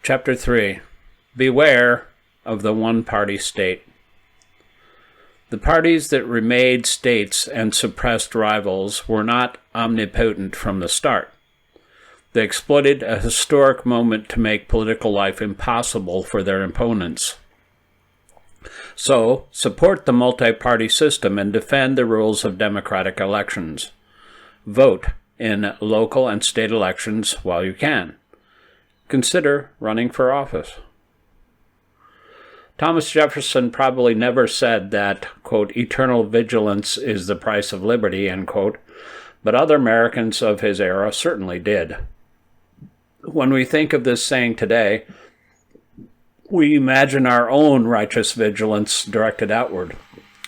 Chapter 3. Beware of the one-party state. The parties that remade states and suppressed rivals were not omnipotent from the start. They exploited a historic moment to make political life impossible for their opponents. So, support the multi-party system and defend the rules of democratic elections. Vote in local and state elections while you can. Consider running for office. Thomas Jefferson probably never said that, quote, eternal vigilance is the price of liberty, end quote, but other Americans of his era certainly did. When we think of this saying today, we imagine our own righteous vigilance directed outward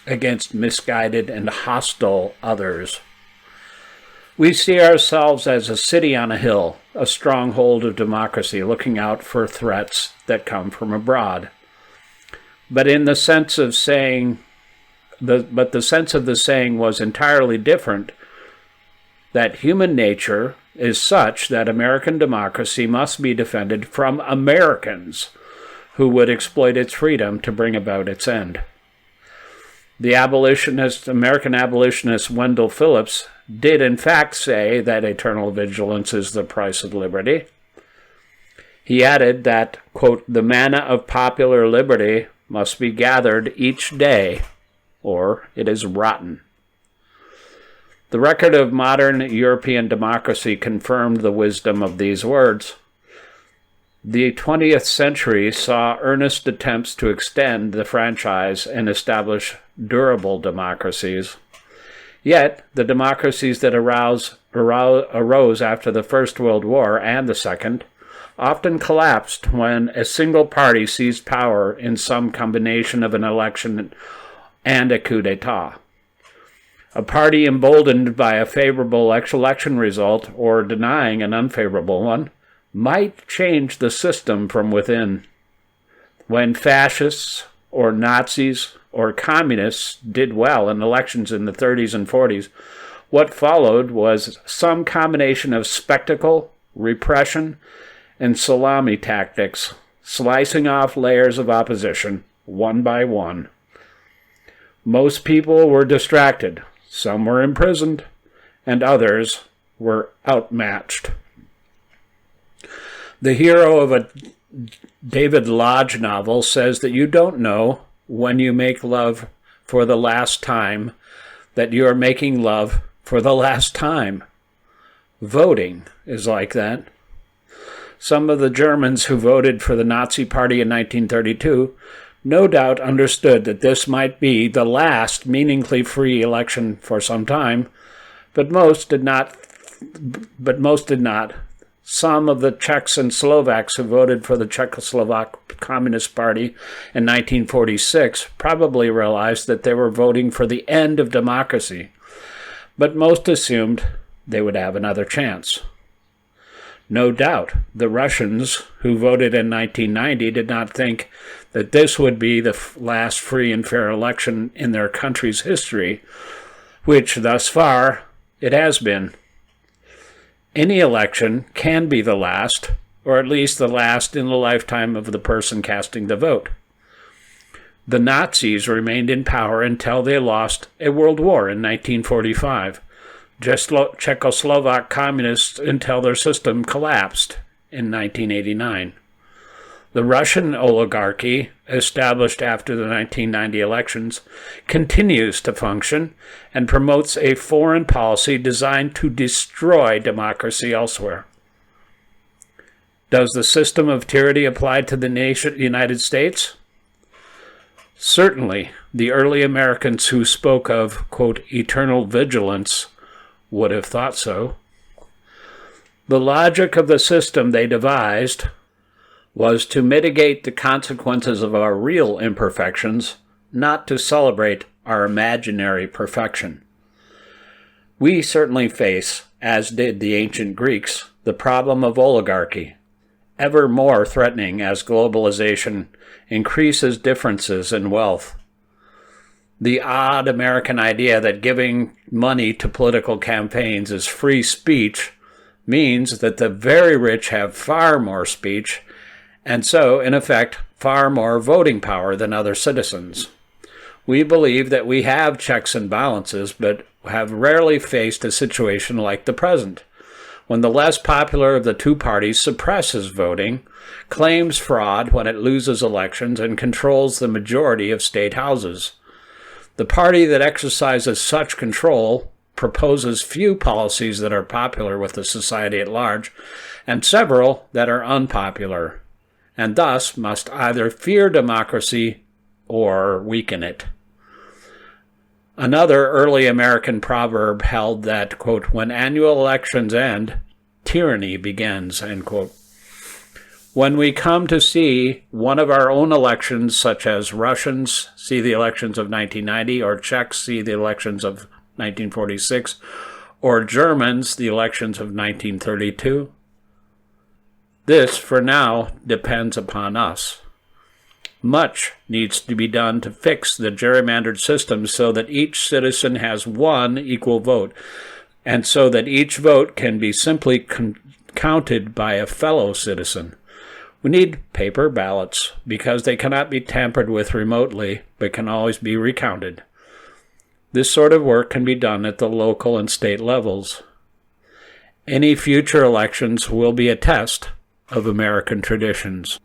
against misguided and hostile others. We see ourselves as a city on a hill, a stronghold of democracy, looking out for threats that come from abroad. But in the sense of saying, the sense of the saying was entirely different, that human nature is such that American democracy must be defended from Americans who would exploit its freedom to bring about its end. The American abolitionist Wendell Phillips did in fact say that eternal vigilance is the price of liberty. He added that, quote, the manna of popular liberty must be gathered each day, or it is rotten. The record of modern European democracy confirmed the wisdom of these words. The 20th century saw earnest attempts to extend the franchise and establish durable democracies. Yet, the democracies that arose after the First World War and the Second often collapsed when a single party seized power in some combination of an election and a coup d'etat. A party emboldened by a favorable election result or denying an unfavorable one might change the system from within. When fascists or Nazis or communists did well in elections in the 30s and 40s, what followed was some combination of spectacle, repression, and salami tactics, slicing off layers of opposition, one by one. Most people were distracted, some were imprisoned, and others were outmatched. The hero of a David Lodge novel says that you don't know when you make love for the last time that you are making love for the last time. Voting is like that. Some of the Germans who voted for the Nazi Party in 1932 no doubt understood that this might be the last meaningfully free election for some time, but most did not. Some of the Czechs and Slovaks who voted for the Czechoslovak Communist Party in 1946 probably realized that they were voting for the end of democracy, but most assumed they would have another chance. No doubt, the Russians who voted in 1990 did not think that this would be the last free and fair election in their country's history, which thus far it has been. Any election can be the last, or at least the last in the lifetime of the person casting the vote. The Nazis remained in power until they lost a world war in 1945. Czechoslovak communists until their system collapsed in 1989. The Russian oligarchy, established after the 1990 elections, continues to function and promotes a foreign policy designed to destroy democracy elsewhere. Does the system of tyranny apply to the United States? Certainly, the early Americans who spoke of, quote, eternal vigilance would have thought so. The logic of the system they devised was to mitigate the consequences of our real imperfections, not to celebrate our imaginary perfection. We certainly face, as did the ancient Greeks, the problem of oligarchy, ever more threatening as globalization increases differences in wealth. The odd American idea that giving money to political campaigns is free speech means that the very rich have far more speech and so, in effect, far more voting power than other citizens. We believe that we have checks and balances, but have rarely faced a situation like the present, when the less popular of the two parties suppresses voting, claims fraud when it loses elections, and controls the majority of state houses. The party that exercises such control proposes few policies that are popular with the society at large, and several that are unpopular, and thus must either fear democracy or weaken it. Another early American proverb held that, quote, when annual elections end, tyranny begins, end quote. When we come to see one of our own elections, such as Russians see the elections of 1990, or Czechs see the elections of 1946, or Germans the elections of 1932, this, for now, depends upon us. Much needs to be done to fix the gerrymandered system so that each citizen has one equal vote, and so that each vote can be simply counted by a fellow citizen. We need paper ballots because they cannot be tampered with remotely, but can always be recounted. This sort of work can be done at the local and state levels. Any future elections will be a test of American traditions.